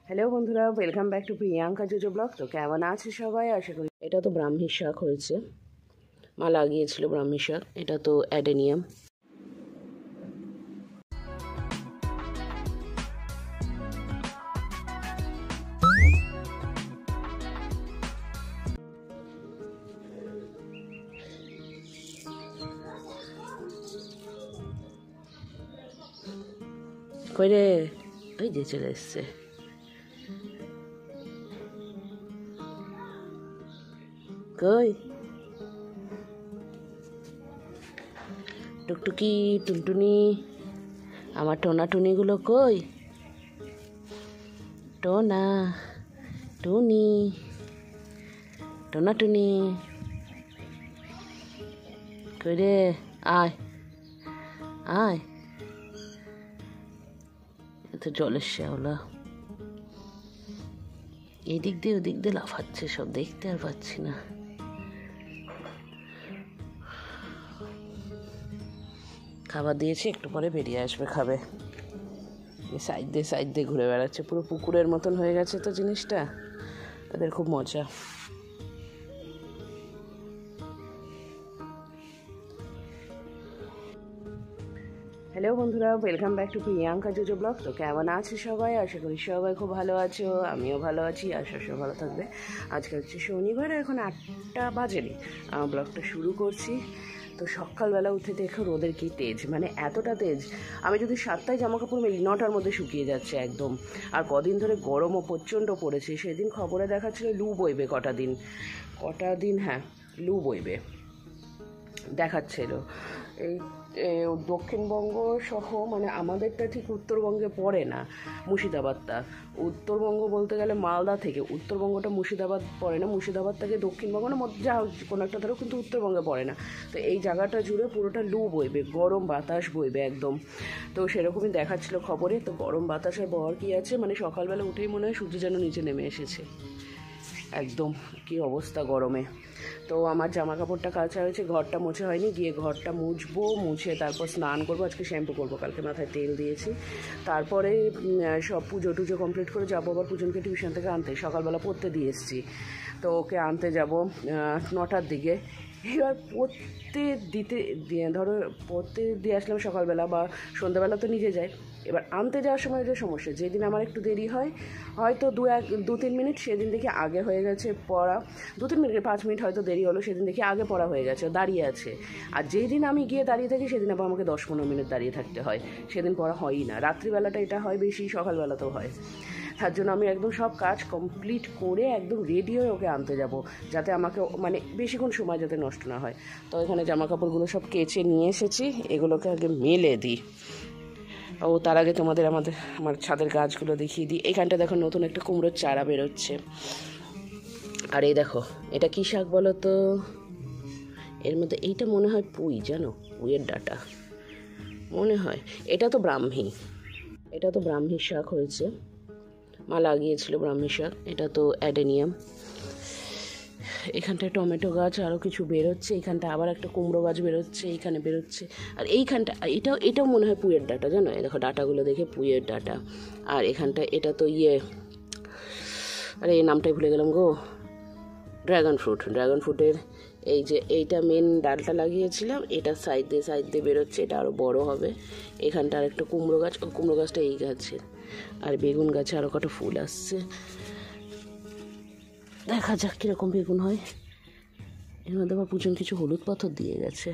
Hello বন্ধুরা, welcome back to Priyanka JoJo blog. তো কেমন আছে সবাই? আশা করি এটা তো ব্রাহ্মী শাক হয়েছে, মা লাগিয়েছিল ব্রাহ্মী শাক। এটা তো অ্যাডেনিয়াম। কই রে? ওই যে চলে এসছে। কই টুকটুকি, টুনটুনি, আমার টোনা টুনিগুলো কই? টোনা টুনি, টোনা টুনি কই রে? আয় আয়, এত জলের শ্যাওলা এদিক দিয়ে ওদিক দিয়ে লাফাচ্ছে, সব দেখতে আর পাচ্ছি না। খাবার দিয়েছি, একটু পরে বেরিয়ে আসবে, খাবে। সাইড দিয়ে ঘুরে বেড়াচ্ছে, পুরো পুকুরের মতন হয়ে গেছে তো জিনিসটা, তাদের খুব মজা। হ্যালো বন্ধুরা, welcome back to Priyanka JoJo blog. তো কেমন আছে সবাই? আশা করি সবাই খুব ভালো আছো, আমিও ভালো আছি, আশা সব ভালো থাকবে। আজকে হচ্ছে শনিবার, এখন 8টা বাজেনি ব্লগটা শুরু করছি। তো সকালবেলা উঠে দেখো রোদের কি তেজ, মানে এতটা তেজ, আমি যদি 7টায় জামা কাপড় মেলি 9টার মধ্যে শুকিয়ে যাচ্ছে একদম। আর কদিন ধরে গরমও প্রচণ্ড পড়েছে। সেদিন খবরে দেখাচ্ছিল লু বইবে কটা দিন, হ্যাঁ লু বইবে দেখাচ্ছিল। এই দক্ষিণবঙ্গ সহ, মানে আমাদেরটা ঠিক উত্তরবঙ্গে পড়ে না, মুর্শিদাবাদটা। উত্তরবঙ্গ বলতে গেলে মালদা থেকে উত্তরবঙ্গটা মুর্শিদাবাদ পড়ে না, মুর্শিদাবাদ থেকে দক্ষিণবঙ্গ না, যা কোনো একটা ধরো, কিন্তু উত্তরবঙ্গে পড়ে না। তো এই জায়গাটা জুড়ে পুরোটা লু বইবে, গরম বাতাস বইবে একদম। তো সেরকমই দেখাচ্ছিল খবরে। তো গরম বাতাসের বর কী আছে, মানে সকালবেলা উঠেই মনে হয় সূর্য যেন নিচে নেমে এসেছে, একদম কি অবস্থা গরমে। তো আমার জামা কাপড়টা কাচা হয়েছে, ঘরটা মোছা হয়নি, গিয়ে ঘরটা মুছবো, মুছে তারপর স্নান করবো। আজকে শ্যাম্পু করবো, কালকে মাথায় তেল দিয়েছি। তারপরে সব পুজো টুজো কমপ্লিট করে যাবো আবার পুজনকে টিউশন থেকে আনতে। সকালবেলা পড়তে দিয়ে এসেছি, তো ওকে আনতে যাব 9টার দিকে। এবার পড়তে দিয়ে আসলাম সকালবেলা বা সন্ধ্যাবেলা, তো নিজে যাই। এবার আনতে যাওয়ার সময় যে সমস্যা, যেদিন আমার একটু দেরি হয়, হয়তো 2-3 মিনিট, সেদিন দেখি আগে হয়ে গেছে পড়া। 2-3 মিনিট 5 মিনিট হয়তো দেরি হলো, সেদিন দেখি আগে পড়া হয়ে গেছে, দাঁড়িয়ে আছে। আর যেই দিন আমি গিয়ে দাঁড়িয়ে থাকি, সেদিন আবার আমাকে 10-15 মিনিট দাঁড়িয়ে থাকতে হয়, সেদিন পড়া হয়ই না। রাত্রিবেলাটা এটা হয় বেশি, সকালবেলাতেও হয়। তার জন্য আমি একদম সব কাজ কমপ্লিট করে একদম রেডি হয়ে ওকে আনতে যাব, যাতে আমাকে মানে বেশিক্ষণ সময় যাতে নষ্ট না হয়। তো এখানে জামা কাপড়গুলো সব কেচে নিয়ে এসেছি, এগুলোকে আগে মেলে দিই। ও তার আগে তোমাদের আমার ছাদের গাছগুলো দেখিয়ে দিই। এখানটা দেখো নতুন একটা কুমড়োর চারা বেরোচ্ছে। আর এই দেখো, এটা কী শাক বলো তো? এর মধ্যে এইটা মনে হয় পুঁই, জানো, পুঁইয়ের ডাঁটা মনে হয়। এটা তো ব্রাহ্মী শাক হয়েছে, মা লাগিয়েছিল ব্রাহ্মী শাক। এটা তো অ্যাডেনিয়াম। এখানটায় টমেটো গাছ আরও কিছু বেরোচ্ছে, এখানটা আবার একটা কুমড়ো গাছ বেরোচ্ছে, এইখানে বেরোচ্ছে। আর এইখানটা এটাও মনে হয় পুঁইয়ের ডাঁটা, জানো, এই দেখো ডাঁটাগুলো দেখে, পুঁইয়ের ডাঁটা। আর এখানটা এটা তো আরে এই নামটাই ভুলে গেলাম গো, ড্রাগন ফ্রুটের এই যে এইটা মেন ডালটা লাগিয়েছিলাম, এটা সাইড দিয়ে বেরোচ্ছে, এটা আরও বড় হবে। এখানটা আর একটা কুমড়ো গাছটা এই গাছের। আর বেগুন গাছে আরও কটা ফুল আসছে, দেখা যাক কীরকম বেগুন হয়। এর মধ্যে আবার পুজন কিছু হলুদ পাথর দিয়ে গেছে,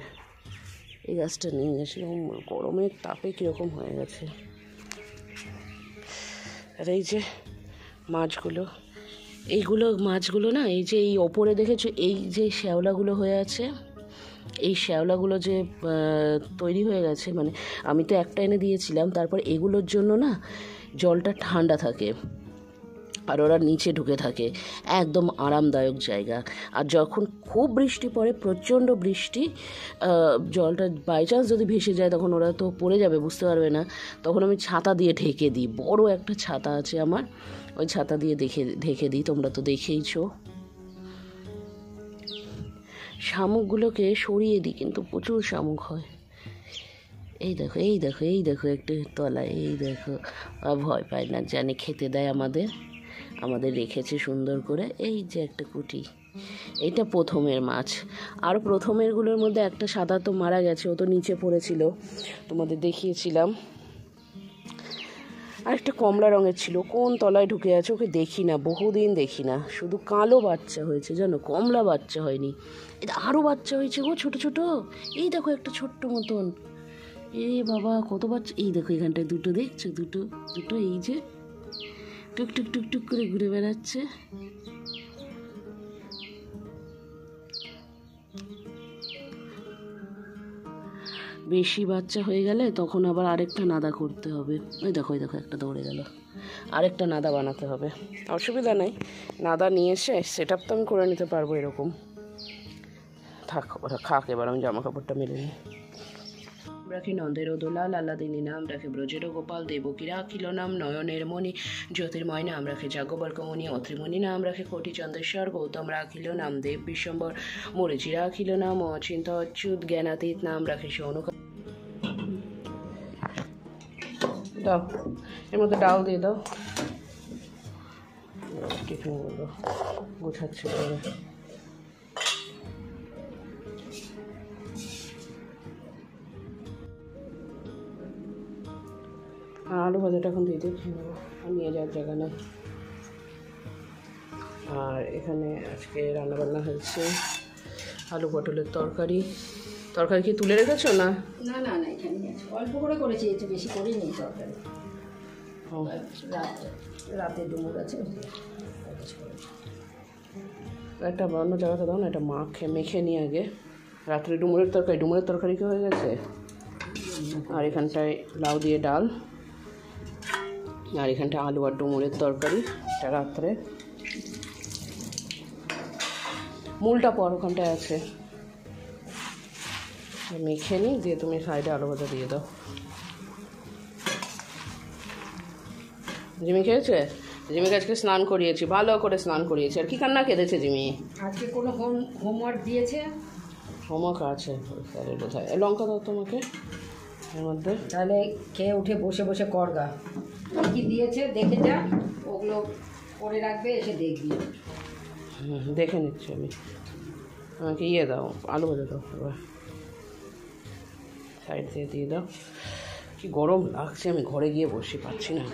এই গাছটা নিয়ে গেছে, গরমের তাপে কীরকম হয়ে গেছে। আর এই যে মাছগুলো না, এই যে এই ওপরে দেখেছো, এই যে শ্যাওলাগুলো হয়ে আছে, এই শ্যাওলাগুলো যে তৈরি হয়ে গেছে, মানে আমি তো একটা এনে দিয়েছিলাম, তারপর এগুলোর জন্য না জলটা ঠান্ডা থাকে আর ওরা নিচে ঢুকে থাকে, একদম আরামদায়ক জায়গা। আর যখন খুব বৃষ্টি পড়ে, প্রচণ্ড বৃষ্টি, জলটা বাই চান্স যদি ভেসে যায়, তখন ওরা তো পড়ে যাবে, বুঝতে পারবে না। তখন আমি ছাতা দিয়ে ঢেকে দিই, বড় একটা ছাতা আছে আমার, ওই ছাতা দিয়ে ঢেকে দিই। তোমরা তো দেখেইছো। শামুকগুলোকে সরিয়ে দিই, কিন্তু প্রচুর শামুক হয়। এই দেখো এই দেখো এই দেখো একটু তলায়, এই দেখো ভয় পায় না, জানে খেতে দেয় আমাদের, আমাদের রেখেছে সুন্দর করে। এই যে একটা কুটি, এইটা প্রথমের মাছ। আর প্রথমেরগুলোর মধ্যে একটা সাদা তো মারা গেছে, ও তো নিচে পড়েছিল, তোমাদের দেখিয়েছিলাম। আর একটা কমলা রঙের ছিল, কোন তলায় ঢুকে আছে ওকে দেখি না, বহুদিন দেখি না, শুধু কালো বাচ্চা হয়েছে জানো, কমলা বাচ্চা হয়নি। এটা আরও বাচ্চা হয়েছে গো, ছোট ছোট। এই দেখো একটা ছোট্ট মতন, এ বাবা কত বাচ্চা। এই দেখো এখানটায় দুটো, দেখছো দুটো দুটো, এই যে টুক টুক টুক টুক করে ঘুরে বেড়াচ্ছে। বেশি বাচ্চা হয়ে গেলে তখন আবার আরেকটা নাদা করতে হবে। ওই দেখো ওই দেখো একটা দৌড়ে গেল, আরেকটা নাদা বানাতে হবে। অসুবিধা নেই, নাদা নিয়ে এসে সেট আপ তো আমি করে নিতে পারবো এরকম। থাক ওরা খাক, এবার আমি জামা কাপড়টা মেলে নিই। রাখি নন্দের দোলা লালাদিনী নাম রাখে ব্রজের গোপাল, দেবকী রাখিল নাম নয়নের মণি, জ্যোতির্ময় নাম রাখে যাজ্ঞবল্ক্যমণি, অত্রিমণি নাম রাখে কোটি চন্দ্রেশ্বর, গৌতম রাখিল নাম দেব বিশ্বম্বর, মরিচি রাখিল নাম অচিন্ত অচ্যুত, জ্ঞানাতীত নাম রাখে সৌনক। দাও এর মধ্যে ডাল দিয়ে দাও, টিফিন করবো, গোছাচ্ছি করে। আলু ভাজাটা এখন দিয়ে দিয়ে খেয়ে নেবো, আর নিয়ে যাওয়ার জায়গা নেই। আর এখানে আজকে রান্নাবান্না হয়েছে আলু পটলের তরকারি। তরকারি কি তুলে রেখেছো? না না না না, এখানে আছে, অল্প করে করেছি, একটু বেশি করিনি তরকারি। রাতে ডুমুর আছে, একটা অন্য জায়গাতে দাও না, এটা মেখে নিয়ে আগে। রাত্রে ডুমুরের তরকারি কি হয়ে গেছে। আর এখানটায় লাউ দিয়ে ডাল, আর এখানটায় আলু আর ডুমুরের তরকারি, এটা রাত্রে। মূলটা পর ওখানটায় আছে, মেখে নিই, দিয়ে তুমি সাইডে আলু ভাজা দিয়ে দাও। জিমি খেয়েছে? জিমিকে আজকে স্নান করিয়েছি, ভালো করে স্নান করিয়েছি। আর কি কান্না কেঁদেছে জিমি? আজকে কোনো হোমওয়ার্ক দিয়েছে? হোমওয়ার্ক আছে স্যারের বোধহয়। লঙ্কা দাও তোমাকে এর মধ্যে, তাহলে খেয়ে উঠে বসে বসে করগা, কি দিয়েছে দেখে যা, ওগুলো করে রাখবে, এসে দেখবি। দেখে নিচ্ছি আমি। আমাকে দাও, আলু ভাজা দাও, এবার সাইড দিয়ে দাও। কি গরম লাগছে, আমি ঘরে গিয়ে বসে পাচ্ছি না।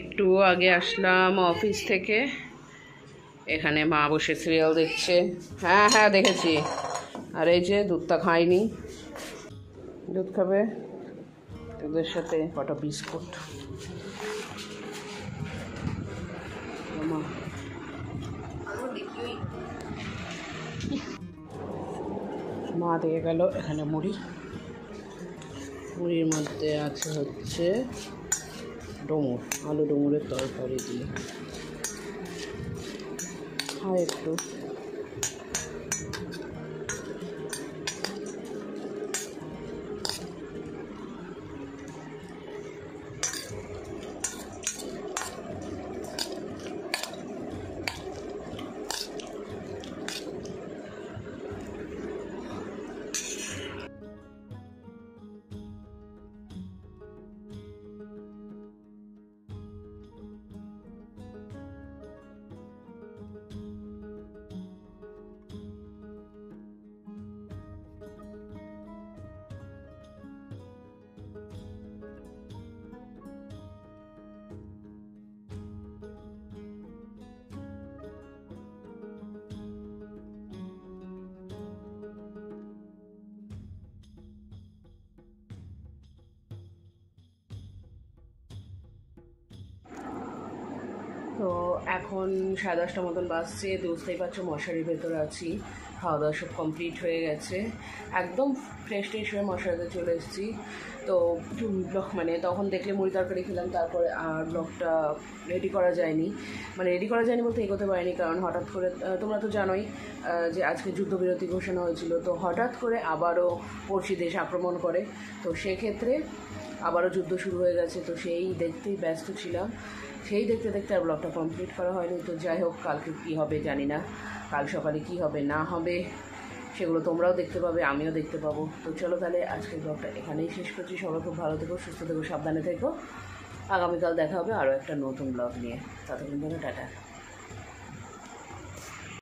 একটু আগে আসলাম অফিস থেকে, এখানে মা বসে সিরিয়াল দেখছে। হ্যাঁ হ্যাঁ দেখেছি। আর এই যে দুধটা খাইনি, দুধ খাবে, দুধের সাথে কটা বিস্কুট। মা দিয়ে গেল এখানে মুড়ি, মুড়ির মধ্যে আছে হচ্ছে ডুমুর, আলু ডুমুরের তরকারি দিয়ে। হ্যাঁ একটু তো এখন 10:30 মতন বাজছে, বুঝতেই পারছো মশারির ভেতরে আছি। খাওয়া দাওয়া সব কমপ্লিট হয়ে গেছে, একদম ফ্রেশ হয়ে মশারিতে চলে এসেছি। তো মানে তখন দেখলে মুড়ি তরকারি খেলাম, তারপরে আর ব্লগটা রেডি করা যায়নি, মানে রেডি করা যায়নি বলতে এগোতে পারিনি, কারণ হঠাৎ করে তোমরা তো জানোই যে আজকে যুদ্ধবিরতি ঘোষণা হয়েছিল। তো হঠাৎ করে আবারও পড়শি দেশ আক্রমণ করে, তো সেক্ষেত্রে আবারও যুদ্ধ শুরু হয়ে গেছে। তো সেই দেখতেই ব্যস্ত ছিলাম, সেই দেখতে দেখতে আর ব্লগটা কমপ্লিট করা হয়নি। তো যাই হোক, কালকে কী হবে জানি না, কাল সকালে কী হবে না হবে সেগুলো তোমরাও দেখতে পাবে, আমিও দেখতে পাবো। তো চলো তাহলে আজকের ব্লগটা এখানেই শেষ করছি। সবাই খুব ভালো থেকো, সুস্থ থেকো, সাবধানে থেকো। আগামীকাল দেখা হবে আরও একটা নতুন ব্লগ নিয়ে। ততক্ষণ জন্য টাটা।